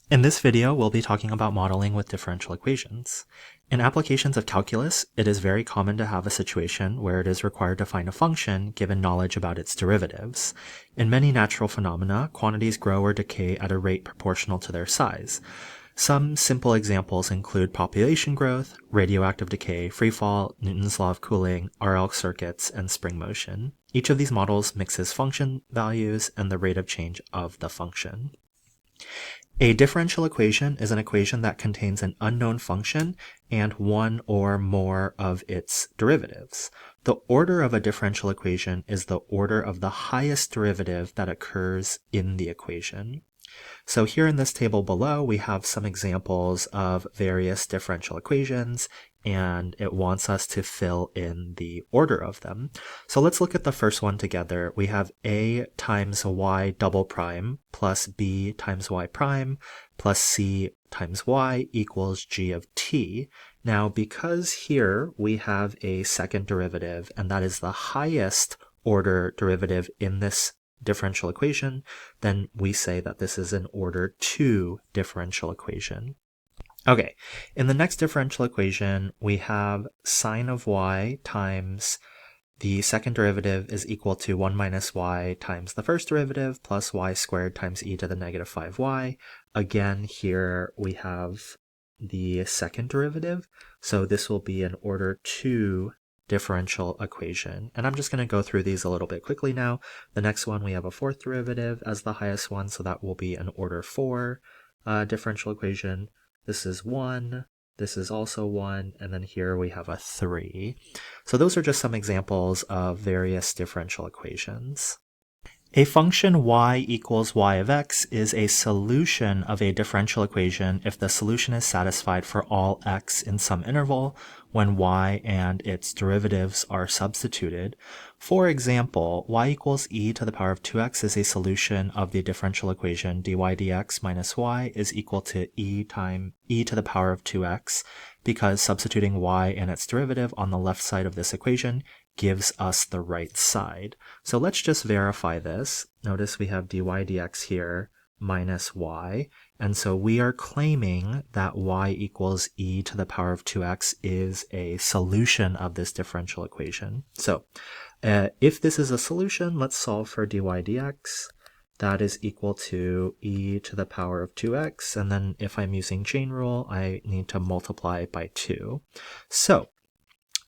In this video, we'll be talking about modeling with differential equations. In applications of calculus, it is very common to have a situation where it is required to find a function given knowledge about its derivatives. In many natural phenomena, quantities grow or decay at a rate proportional to their size. Some simple examples include population growth, radioactive decay, freefall, Newton's law of cooling, RL circuits, and spring motion. Each of these models mixes function values and the rate of change of the function. A differential equation is an equation that contains an unknown function and one or more of its derivatives. The order of a differential equation is the order of the highest derivative that occurs in the equation. So here in this table below, we have some examples of various differential equations, and it wants us to fill in the order of them. So let's look at the first one together. We have a times y double prime plus b times y prime plus c times y equals g of t. Now, because here we have a second derivative, and that is the highest order derivative in this differential equation, then we say that this is an order 2 differential equation. Okay, in the next differential equation, we have sine of y times the second derivative is equal to 1 minus y times the first derivative plus y squared times e to the negative 5y. Again, here we have the second derivative, so this will be an order 2 differential equation. And I'm just going to go through these a little bit quickly now. The next one, we have a fourth derivative as the highest one, so that will be an order 4 differential equation. This is 1, this is also 1, and then here we have a 3. So those are just some examples of various differential equations. A function y equals y of x is a solution of a differential equation if the solution is satisfied for all x in some interval when y and its derivatives are substituted. For example, y equals e to the power of 2x is a solution of the differential equation dy dx minus y is equal to e to the power of 2x, because substituting y and its derivative on the left side of this equation gives us the right side. So let's just verify this. Notice we have dy dx here minus y, and so we are claiming that y equals e to the power of 2x is a solution of this differential equation. So if this is a solution, let's solve for dy dx. That is equal to e to the power of 2x, and then if I'm using chain rule, I need to multiply by 2. So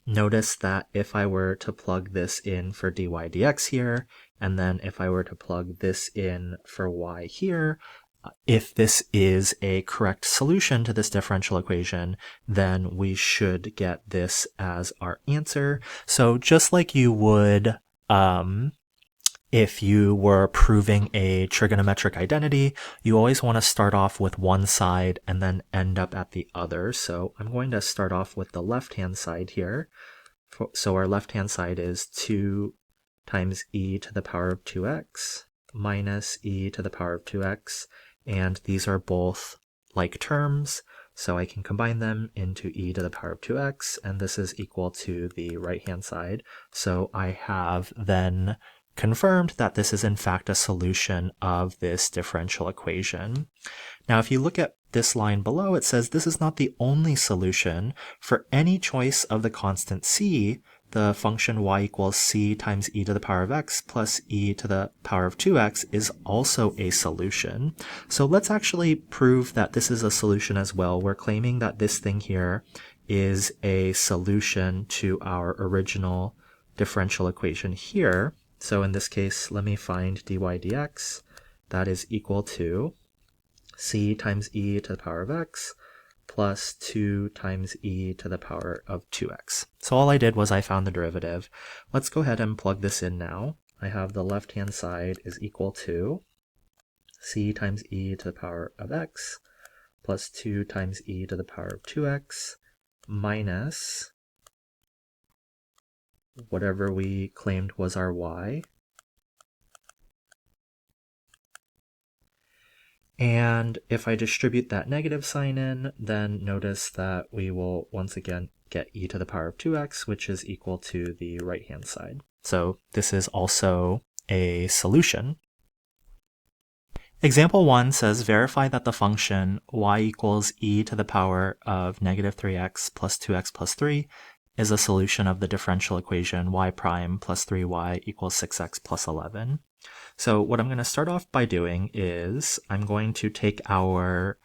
notice that if I were to plug this in for dy dx here, and then if I were to plug this in for y here, if this is a correct solution to this differential equation, then we should get this as our answer. So just like you would if you were proving a trigonometric identity, you always want to start off with one side and then end up at the other. So I'm going to start off with the left-hand side here. So our left-hand side is 2 times e to the power of 2x minus e to the power of 2x. And these are both like terms, so I can combine them into e to the power of 2x, and this is equal to the right-hand side. So I have then confirmed that this is in fact a solution of this differential equation. Now, if you look at this line below, it says this is not the only solution. For any choice of the constant c, the function y equals c times e to the power of x plus e to the power of 2x is also a solution. So let's actually prove that this is a solution as well. We're claiming that this thing here is a solution to our original differential equation here. So in this case, let me find dy dx. That is equal to c times e to the power of x plus 2 times e to the power of 2x. So all I did was I found the derivative. Let's go ahead and plug this in now. I have the left-hand side is equal to c times e to the power of x plus 2 times e to the power of 2x minus whatever we claimed was our y. And if I distribute that negative sign in, then notice that we will once again get e to the power of 2x, which is equal to the right-hand side. So this is also a solution. Example 1 says verify that the function y equals e to the power of negative 3x plus 2x plus 3 is a solution of the differential equation y prime plus 3y equals 6x plus 11. So what I'm going to start off by doing is I'm going to take our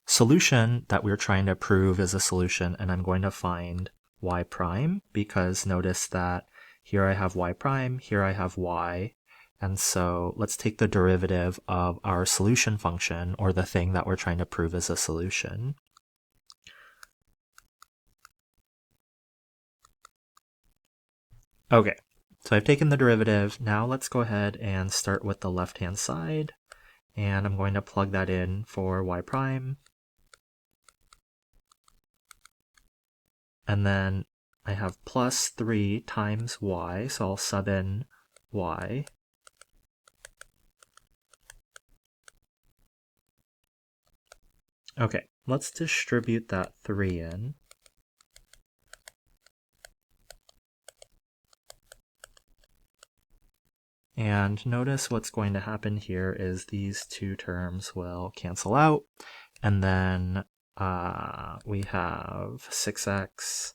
solution that we're trying to prove is a solution, and I'm going to find y prime, because notice that here I have y prime, here I have y, and so let's take the derivative of our solution function, or the thing that we're trying to prove is a solution. Okay, so I've taken the derivative. Now let's go ahead and start with the left-hand side, and I'm going to plug that in for y prime. And then I have plus 3 times y, so I'll sub in y. Okay, let's distribute that 3 in. And notice what's going to happen here is these two terms will cancel out, and then we have 6x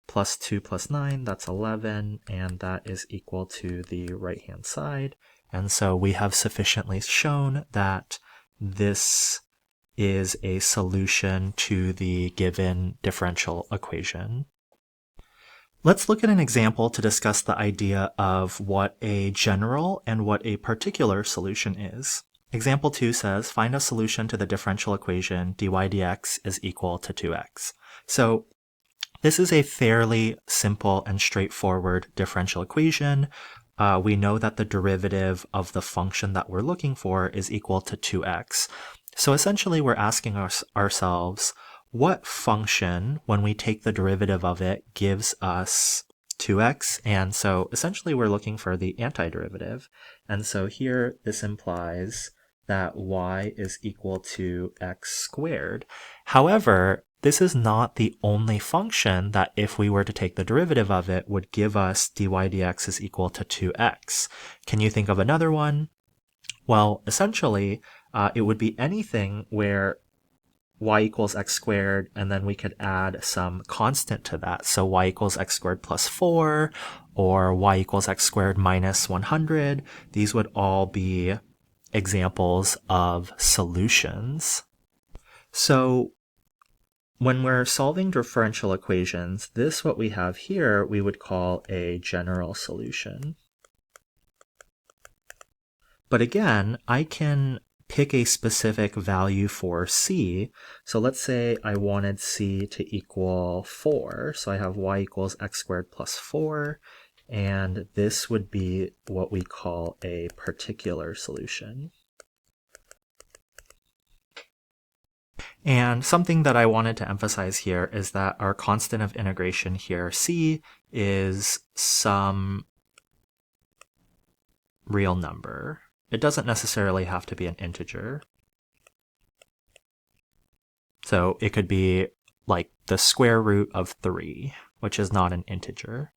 plus 2 plus 9, that's 11, and that is equal to the right-hand side. And so we have sufficiently shown that this is a solution to the given differential equation. Let's look at an example to discuss the idea of what a general and what a particular solution is. Example 2 says, find a solution to the differential equation dy dx is equal to 2x. So this is a fairly simple and straightforward differential equation. We know that the derivative of the function that we're looking for is equal to 2x. So essentially we're asking ourselves, what function, when we take the derivative of it, gives us 2x? And so essentially we're looking for the antiderivative. And so here this implies that y is equal to x squared. However, this is not the only function that if we were to take the derivative of it would give us dy dx is equal to 2x. Can you think of another one? Well, essentially, it would be anything where y equals x squared, and then we could add some constant to that. So y equals x squared plus 4, or y equals x squared minus 100. These would all be examples of solutions. So when we're solving differential equations, what we have here we would call a general solution. But again, I can pick a specific value for c. So let's say I wanted c to equal 4. So I have y equals x squared plus 4. And this would be what we call a particular solution. And something that I wanted to emphasize here is that our constant of integration here, c, is some real number. It doesn't necessarily have to be an integer. So it could be like the square root of 3, which is not an integer.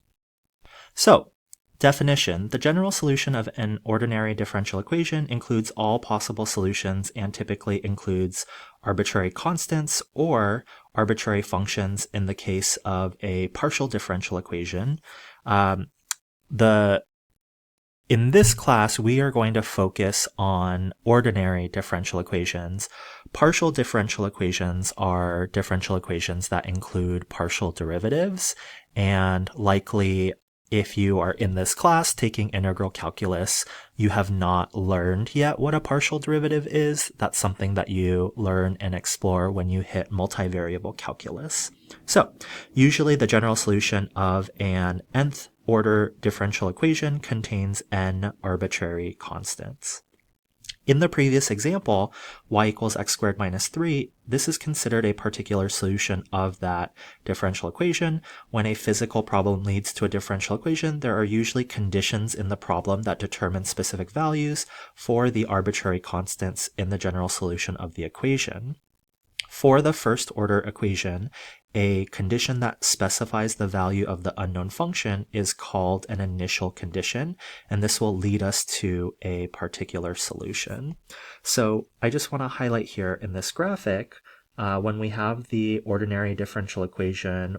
So, definition: the general solution of an ordinary differential equation includes all possible solutions and typically includes arbitrary constants or arbitrary functions in the case of a partial differential equation. In this class, we are going to focus on ordinary differential equations. Partial differential equations are differential equations that include partial derivatives, and likely if you are in this class taking integral calculus, you have not learned yet what a partial derivative is. That's something that you learn and explore when you hit multivariable calculus. So, usually the general solution of an nth order differential equation contains n arbitrary constants. In the previous example, y equals x squared minus 3, this is considered a particular solution of that differential equation. When a physical problem leads to a differential equation, there are usually conditions in the problem that determine specific values for the arbitrary constants in the general solution of the equation. for the first order equation, a condition that specifies the value of the unknown function is called an initial condition, and this will lead us to a particular solution. So I just want to highlight here in this graphic, when we have the ordinary differential equation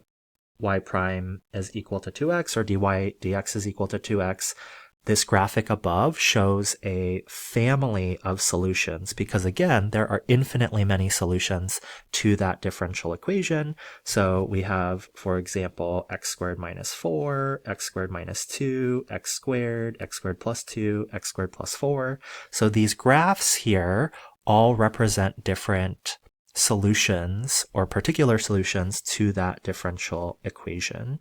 y prime is equal to 2x or dy dx is equal to 2x, this graphic above shows a family of solutions because, again, there are infinitely many solutions to that differential equation. So we have, for example, x squared minus 4, x squared minus 2, x squared plus 2, x squared plus 4. So these graphs here all represent different solutions or particular solutions to that differential equation.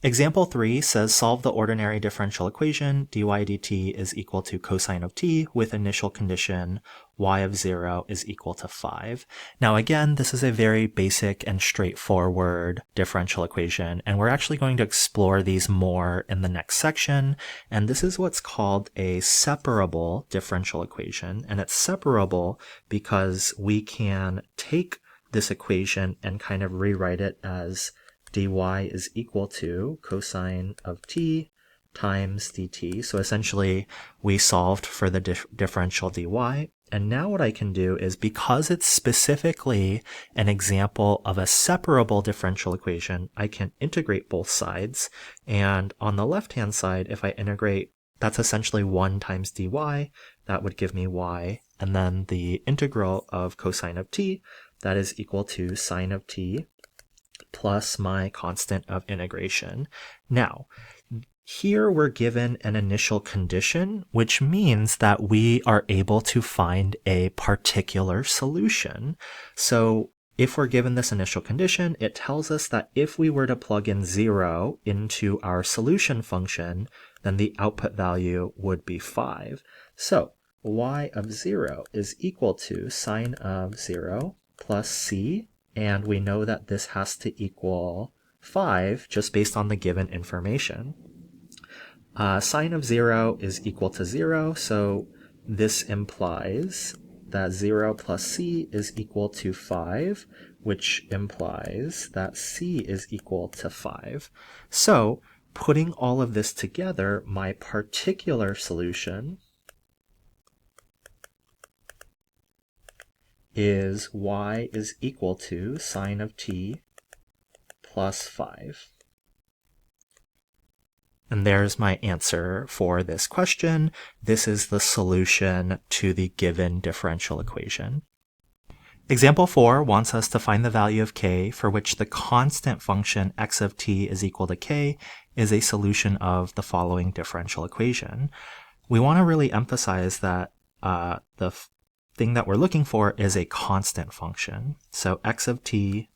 Example 3 says solve the ordinary differential equation dy dt is equal to cosine of t with initial condition y of 0 is equal to 5. Now again, this is a very basic and straightforward differential equation, and we're actually going to explore these more in the next section. And this is what's called a separable differential equation, and it's separable because we can take this equation and kind of rewrite it as dy is equal to cosine of t times dt. So essentially, we solved for the differential dy. And now what I can do is, because it's specifically an example of a separable differential equation, I can integrate both sides. And on the left-hand side, if I integrate, that's essentially 1 times dy. That would give me y. And then the integral of cosine of t, that is equal to sine of t plus my constant of integration. Now, here we're given an initial condition, which means that we are able to find a particular solution. So if we're given this initial condition, it tells us that if we were to plug in 0 into our solution function, then the output value would be 5. So y of 0 is equal to sine of 0 plus c, and we know that this has to equal 5 just based on the given information. Sine of 0 is equal to 0, so this implies that 0 plus c is equal to 5, which implies that c is equal to 5. So putting all of this together, my particular solution is y is equal to sine of t plus 5. And there's my answer for this question. This is the solution to the given differential equation. Example 4 wants us to find the value of k for which the constant function x of t is equal to k is a solution of the following differential equation. We want to really emphasize that the thing that we're looking for is a constant function. So x of t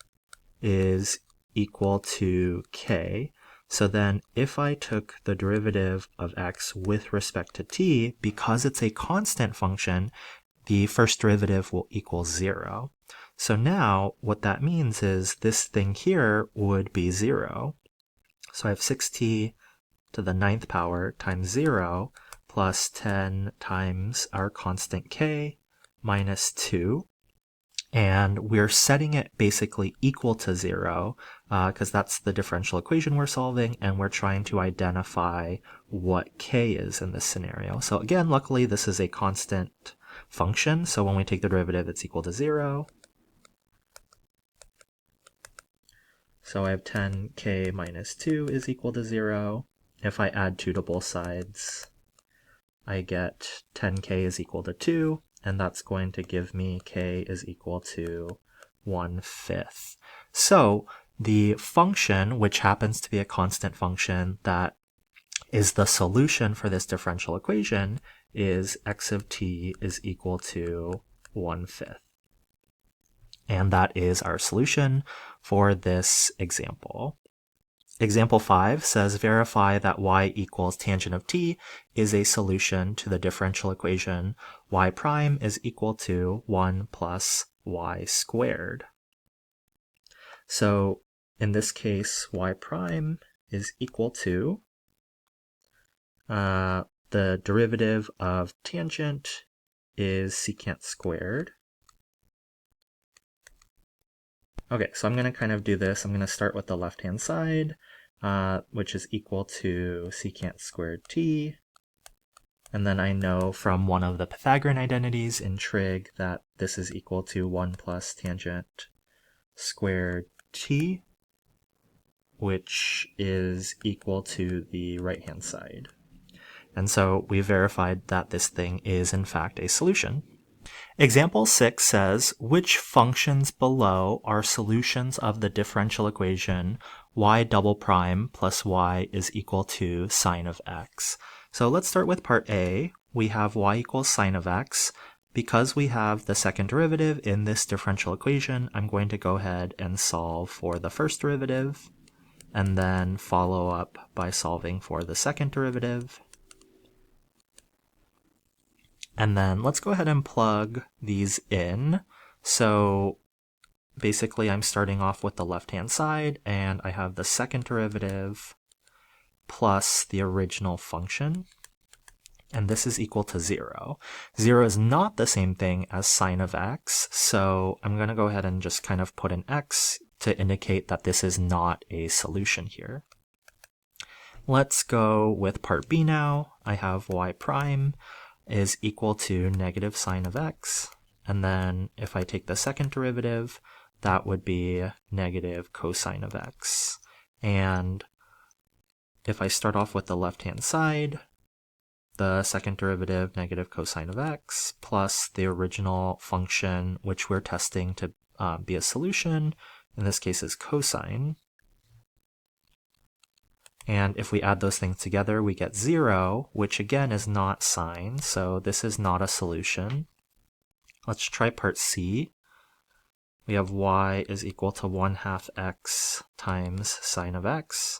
is equal to k. So then if I took the derivative of x with respect to t, because it's a constant function, the first derivative will equal 0. So now what that means is this thing here would be 0. So I have 6t to the 9th power times 0 plus 10 times our constant k minus 2. And we're setting it basically equal to 0 because that's the differential equation we're solving, and we're trying to identify what k is in this scenario. So again, luckily this is a constant function, so when we take the derivative it's equal to 0. So I have 10k minus 2 is equal to 0. If I add 2 to both sides, I get 10k is equal to 2. And that's going to give me k is equal to 1/5. So the function, which happens to be a constant function that is the solution for this differential equation, is x of t is equal to 1/5. And that is our solution for this example. Example 5 says verify that y equals tangent of t is a solution to the differential equation y prime is equal to 1 plus y squared. So in this case, y prime is equal to the derivative of tangent is secant squared Okay, so I'm going to kind of do this. I'm going to start with the left-hand side, which is equal to secant squared t. And then I know from one of the Pythagorean identities in trig that this is equal to 1 plus tangent squared t, which is equal to the right-hand side. And so we verified that this thing is in fact a solution. Example 6 says, which functions below are solutions of the differential equation y double prime plus y is equal to sine of x. So let's start with part A. We have y equals sine of x. Because we have the second derivative in this differential equation, I'm going to go ahead and solve for the first derivative, and then follow up by solving for the second derivative. And then let's go ahead and plug these in. So basically I'm starting off with the left-hand side, and I have the second derivative plus the original function. And this is equal to 0. 0 is not the same thing as sine of x, so I'm going to go ahead and just kind of put an x to indicate that this is not a solution here. Let's go with part B now. I have y prime is equal to negative sine of x, and then if I take the second derivative, that would be negative cosine of x. And if I start off with the left-hand side, the second derivative, negative cosine of x, plus the original function, which we're testing to be a solution, in this case is cosine. And if we add those things together, we get 0, which again is not sine, so this is not a solution. Let's try part C. We have y is equal to 1/2 x times sine of x.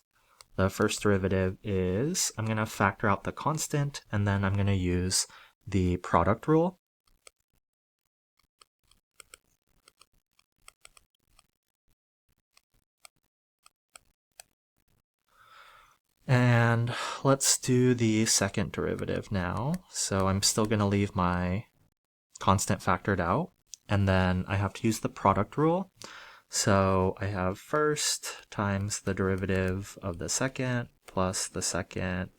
The first derivative is, I'm going to factor out the constant, and then I'm going to use the product rule. And let's do the second derivative now. So I'm still going to leave my constant factored out, and then I have to use the product rule. So I have first times the derivative of the second plus the second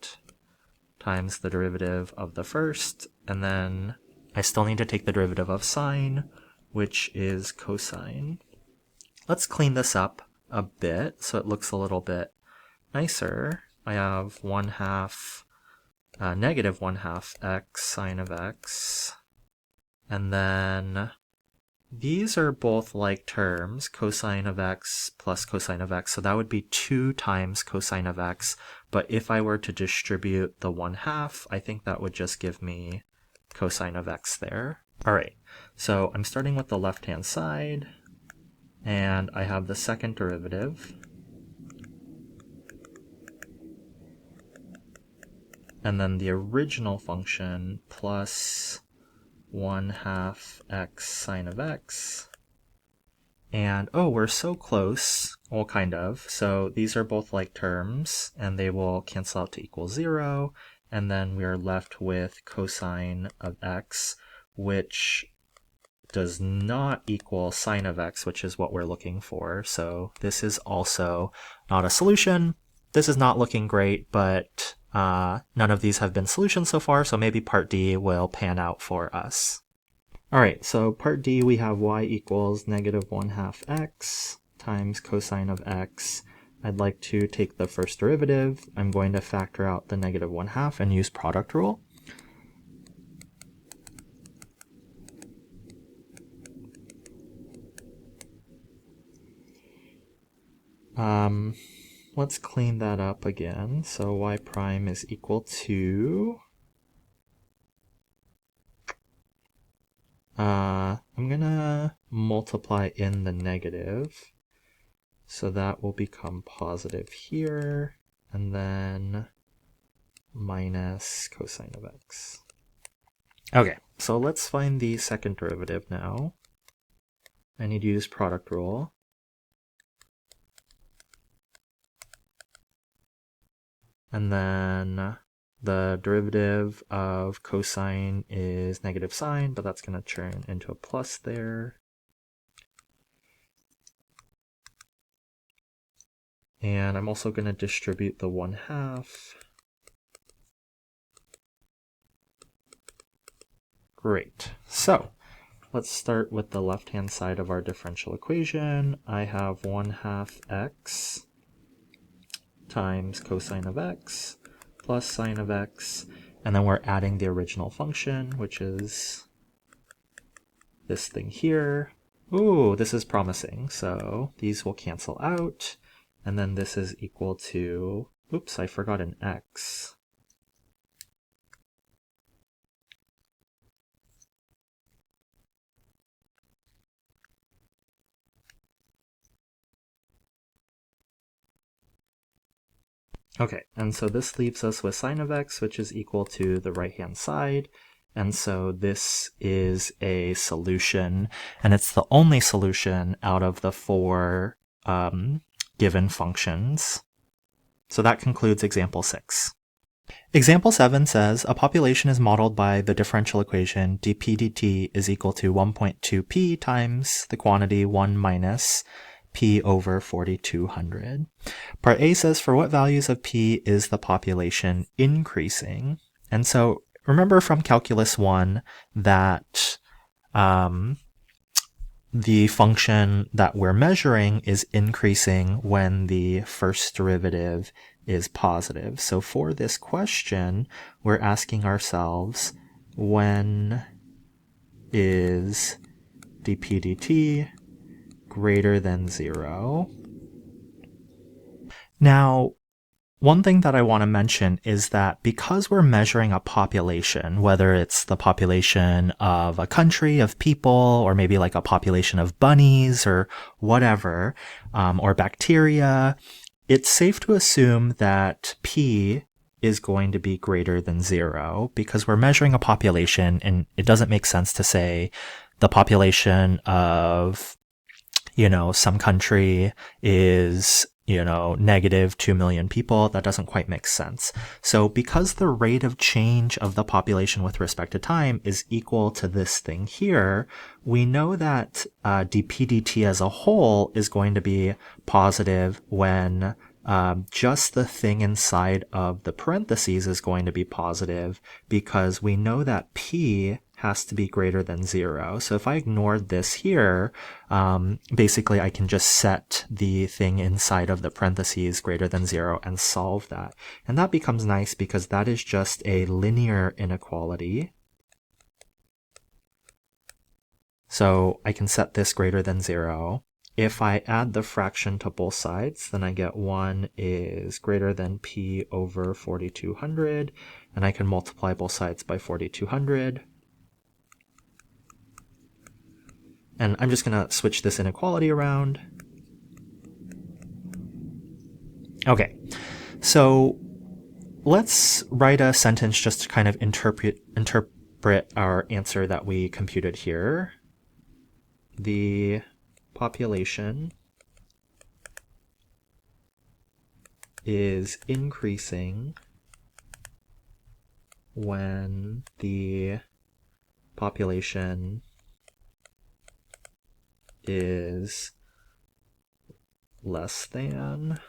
times the derivative of the first, and then I still need to take the derivative of sine, which is cosine. Let's clean this up a bit so it looks a little bit nicer. I have negative 1/2 x sine of x, and then these are both like terms, cosine of x plus cosine of x, so that would be 2 times cosine of x, but if I were to distribute the 1/2, I think that would just give me cosine of x there. Alright, so I'm starting with the left-hand side, and I have the second derivative, and then the original function plus 1/2 x sine of x. And oh, we're so close. Well, kind of. So these are both like terms, and they will cancel out to equal 0. And then we are left with cosine of x, which does not equal sine of x, which is what we're looking for. So this is also not a solution. This is not looking great, but none of these have been solutions so far, so maybe part D will pan out for us. Alright, so part D we have y equals negative 1/2 x times cosine of x. I'd like to take the first derivative. I'm going to factor out the negative 1/2 and use product rule. Let's clean that up again. So y prime is equal to... I'm gonna multiply in the negative. So that will become positive here, and then minus cosine of x. Okay, so let's find the second derivative now. I need to use product rule. And then the derivative of cosine is negative sine, but that's going to turn into a plus there. And I'm also going to distribute the 1/2. Great. So let's start with the left-hand side of our differential equation. I have 1/2 x times cosine of x plus sine of x, and then we're adding the original function, which is this thing here. Ooh, this is promising. So these will cancel out, and then this is equal to, oops, I forgot an x. Okay, and so this leaves us with sine of x, which is equal to the right-hand side. And so this is a solution, and it's the only solution out of the 4 given functions. So that concludes example 6. Example 7 says a population is modeled by the differential equation dp dt is equal to 1.2p times the quantity 1 minus p over 4,200. Part A says for what values of p is the population increasing? And so remember from Calculus 1 that the function that we're measuring is increasing when the first derivative is positive. So for this question, we're asking ourselves, when is dp dt greater than 0? Now, one thing that I want to mention is that because we're measuring a population, whether it's the population of a country, of people, or maybe like a population of bunnies or whatever, or bacteria, it's safe to assume that p is going to be greater than 0 because we're measuring a population, and it doesn't make sense to say the population of, some country is negative 2 million people. That doesn't quite make sense. So because the rate of change of the population with respect to time is equal to this thing here, we know that dp dt as a whole is going to be positive when just the thing inside of the parentheses is going to be positive, because we know that p has to be greater than 0. So if I ignored this here, basically I can just set the thing inside of the parentheses greater than 0 and solve that. And that becomes nice because that is just a linear inequality. So I can set this greater than 0. If I add the fraction to both sides, then I get 1 is greater than p over 4,200, and I can multiply both sides by 4,200. And I'm just going to switch this inequality around. Okay, so let's write a sentence just to kind of interpret our answer that we computed here. The population is increasing when the population is less than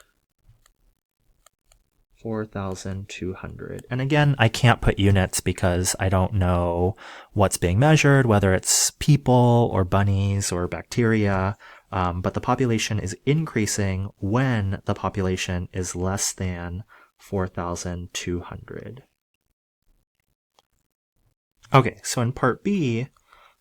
4,200. And again, I can't put units because I don't know what's being measured, whether it's people or bunnies or bacteria, but the population is increasing when the population is less than 4,200. Okay, so in part B,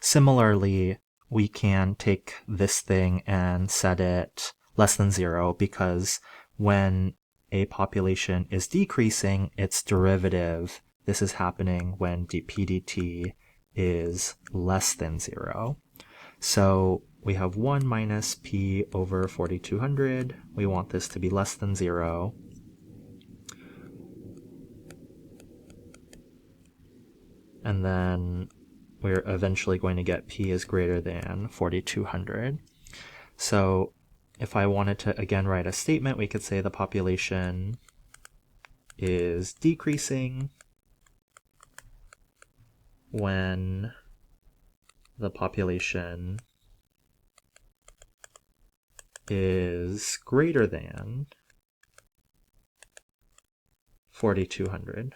similarly, we can take this thing and set it less than 0, because when a population is decreasing, its derivative, this is happening when dp dt is less than 0. So we have 1 minus p over 4,200. We want this to be less than 0. And then we're eventually going to get p is greater than 4,200. So if I wanted to again write a statement, we could say the population is decreasing when the population is greater than 4,200.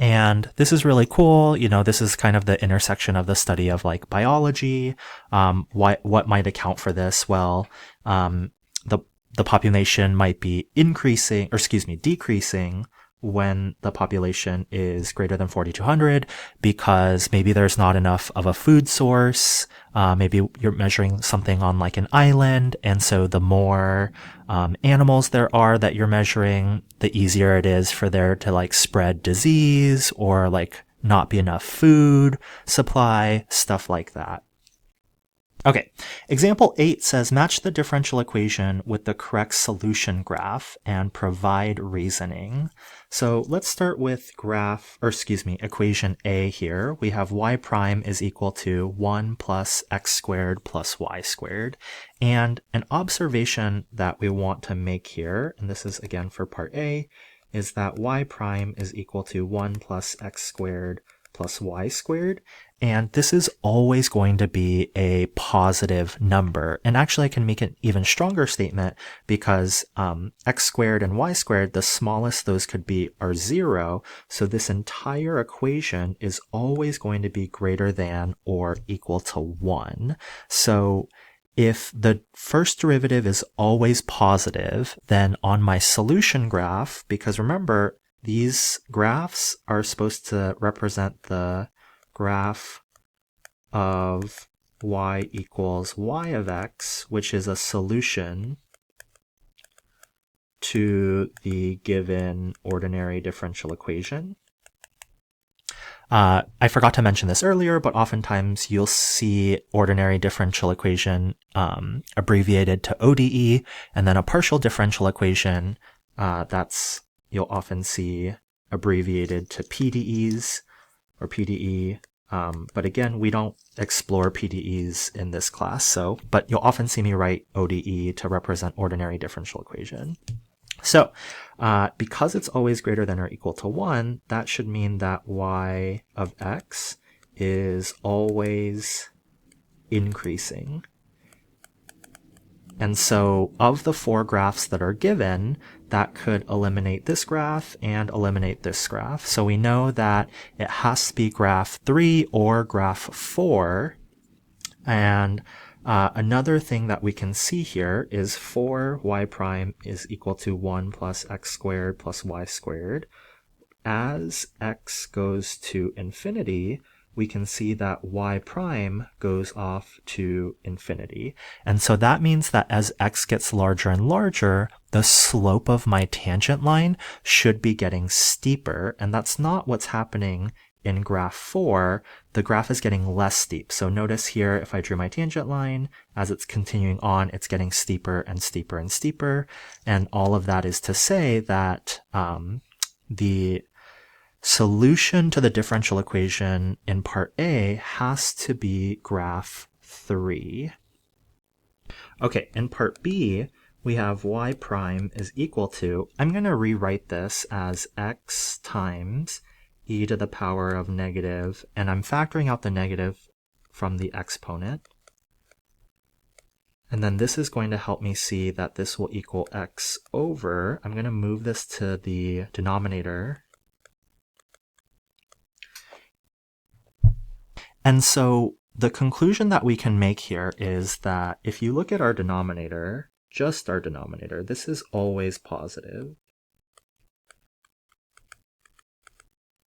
And this is really cool. You know, this is kind of the intersection of the study of like biology. What might account for this? Well, the population might be decreasing when the population is greater than 4,200 because maybe there's not enough of a food source. Maybe you're measuring something on like an island. And so the more animals there are that you're measuring, the easier it is for there to like spread disease or like not be enough food supply, stuff like that. Okay, example 8 says match the differential equation with the correct solution graph and provide reasoning. So let's start with equation A here. We have y prime is equal to 1 plus x squared plus y squared. And an observation that we want to make here, and this is again for part A, is that y prime is equal to 1 plus x squared plus y squared. And this is always going to be a positive number. And actually I can make an even stronger statement because x squared and y squared, the smallest those could be are 0. So this entire equation is always going to be greater than or equal to 1. So if the first derivative is always positive, then on my solution graph, because remember, these graphs are supposed to represent the graph of y equals y of x, which is a solution to the given ordinary differential equation. I forgot to mention this earlier, but oftentimes you'll see ordinary differential equation abbreviated to ODE, and then a partial differential equation you'll often see abbreviated to PDEs or PDE. But again, we don't explore PDEs in this class, but you'll often see me write ODE to represent ordinary differential equation. So because it's always greater than or equal to 1, that should mean that y of x is always increasing. And so of the 4 graphs that are given, that could eliminate this graph and eliminate this graph. So we know that it has to be graph 3 or graph 4. And another thing that we can see here is 4y prime is equal to 1 plus x squared plus y squared. As x goes to infinity, we can see that y prime goes off to infinity. And so that means that as x gets larger and larger, the slope of my tangent line should be getting steeper. And that's not what's happening in graph 4. The graph is getting less steep. So notice here, if I drew my tangent line, as it's continuing on, it's getting steeper and steeper and steeper. And all of that is to say that the solution to the differential equation in part A has to be graph 3. Okay, in part B, we have y prime is equal to, I'm going to rewrite this as x times e to the power of negative, and I'm factoring out the negative from the exponent. And then this is going to help me see that this will equal x over, I'm going to move this to the denominator. And so the conclusion that we can make here is that if you look at our denominator, just our denominator, this is always positive.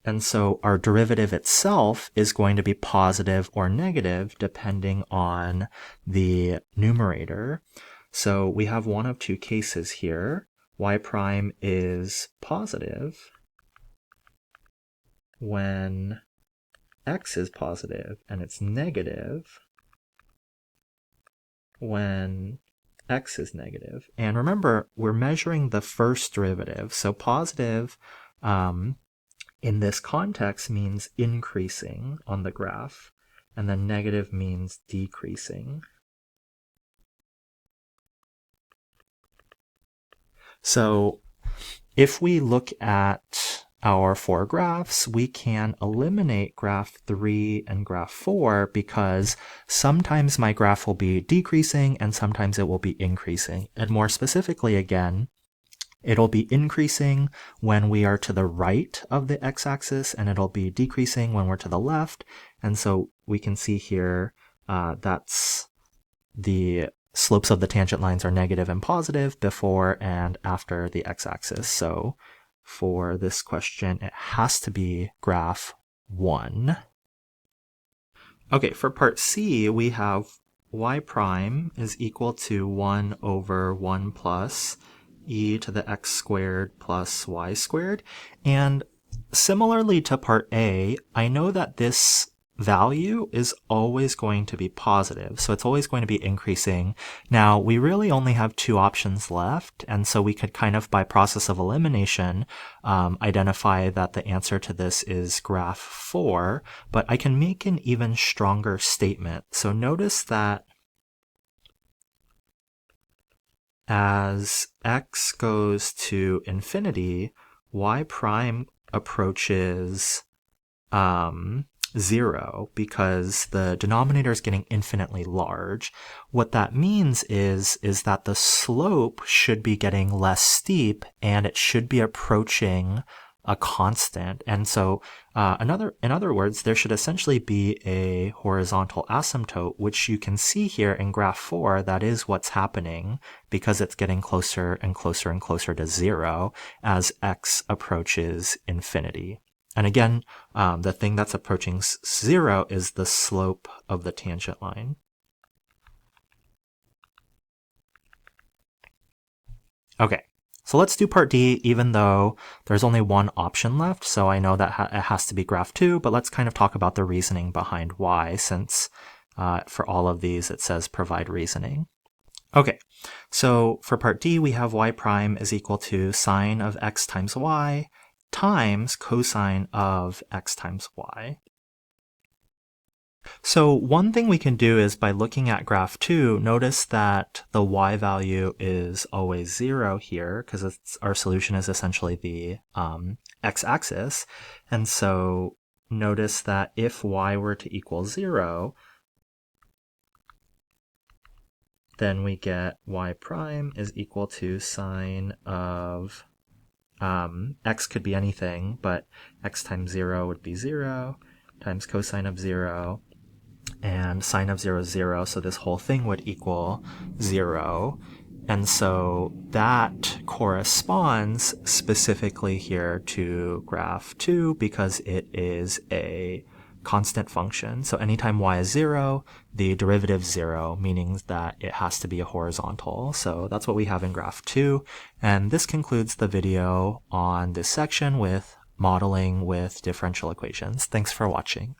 And so our derivative itself is going to be positive or negative depending on the numerator. So we have one of 2 cases here. Y prime is positive when x is positive, and it's negative when x is negative. And remember, we're measuring the first derivative. So positive in this context means increasing on the graph, and then negative means decreasing. So if we look at our 4 graphs, we can eliminate graph 3 and graph 4 because sometimes my graph will be decreasing and sometimes it will be increasing. And more specifically again, It'll be increasing when we are to the right of the x-axis, and it'll be decreasing when we're to the left. And so we can see here that's the slopes of the tangent lines are negative and positive before and after the x-axis. So for this question, it has to be graph 1. Okay, for part C, we have y prime is equal to 1 over 1 plus e to the x squared plus y squared. And similarly to part A, I know that this value is always going to be positive, so it's always going to be increasing. Now, we really only have 2 options left, and so we could kind of, by process of elimination, identify that the answer to this is graph 4, but I can make an even stronger statement. So notice that as x goes to infinity, y prime approaches 0 because the denominator is getting infinitely large. What that means is that the slope should be getting less steep and it should be approaching a constant. And so in other words, there should essentially be a horizontal asymptote, which you can see here in graph 4. That is what's happening because it's getting closer and closer and closer to 0 as x approaches infinity. And again, the thing that's approaching 0 is the slope of the tangent line. Okay, so let's do part D, even though there's only one option left. So I know that it has to be graph 2, but let's kind of talk about the reasoning behind why, since for all of these it says provide reasoning. Okay, so for part D, we have y prime is equal to sine of x times y times cosine of x times y. So one thing we can do is by looking at graph 2, notice that the y value is always 0 here because our solution is essentially the x-axis. And so notice that if y were to equal 0, then we get y prime is equal to sine of x could be anything, but x times 0 would be 0 times cosine of 0, and sine of 0 is 0, so this whole thing would equal 0. And so that corresponds specifically here to graph 2 because it is a constant function. So anytime y is 0, the derivative is 0, meaning that it has to be a horizontal. So that's what we have in graph 2. And this concludes the video on this section with modeling with differential equations. Thanks for watching.